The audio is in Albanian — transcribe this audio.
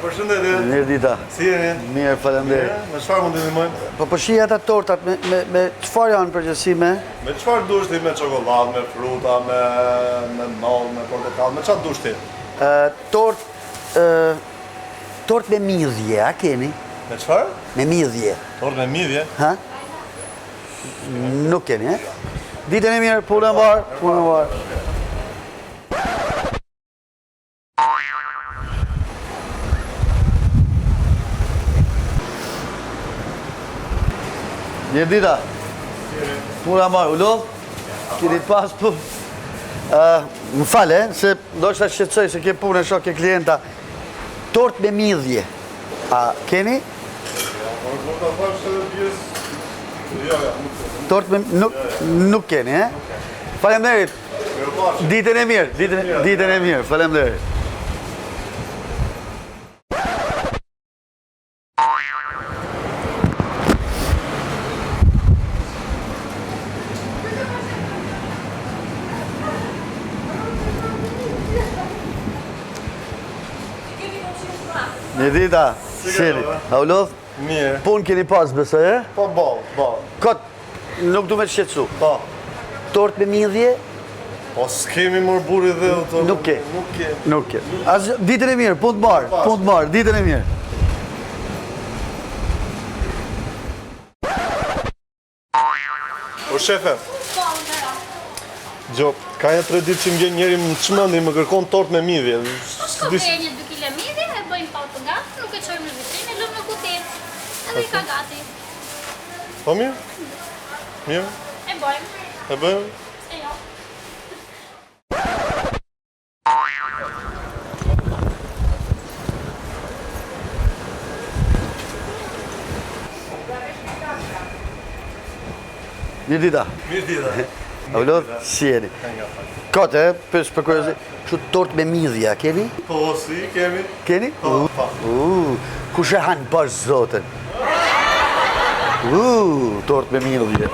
Përshëndetje. Mirë dita. Si jeni? Mirë, faleminderit. Me çfarë mund të ndihmojmë? Po përshija ata tortat me çfarë janë përgjithësi me? Me çfarë dush ti? Me çokoladë, me fruta, me mollë, me portokall, me çfarë dush ti? Tort me midhje, a keni? Me çfarë? Me midhje. Tort me midhje? Ha? Nuk keni, e? Ditën e mirë, punën e varë, punën e varë. Mirë dita. Puna marë, u lodh? Kini pas punë. Më fale, se do shta shqetsoj se ke punë e shok ke klienta. Tort me midhje. A keni? Tort me... Nuk keni, e? Faleminderit. Ditën e mirë, ditën e mirë, faleminderit. Një dita, sini, a u lodh? Mirë. Punë keni pas besoj, e? Po ball. Kot, nuk du me të shqetsu. Po. Tort me midhje? Po s'kemi mor burri dhe auto. Nuk ke. Nuk ke. As ditën e mirë, punë të marë, ditën e mirë. O shefe. Gjo, ka një 3 ditë që më vjen njeri më çmendi më kërkon tort me midhje. Po një 2 kile midhje, e bëjmë pa të gatë, nuk e qojmë në vitrinë, e lëmë në kutit, edhe i ka gati. Po mirë? Mirë? E bëjmë. E bëjmë? E jo. Mirë dita. Mirë dita. A u lodh? Si jeni? Kote, pës për kërëzi, që tort me midhja, keni? Po, si, kemi. Keni? Po. Kush e hanë bash zotën? Tort me midhje.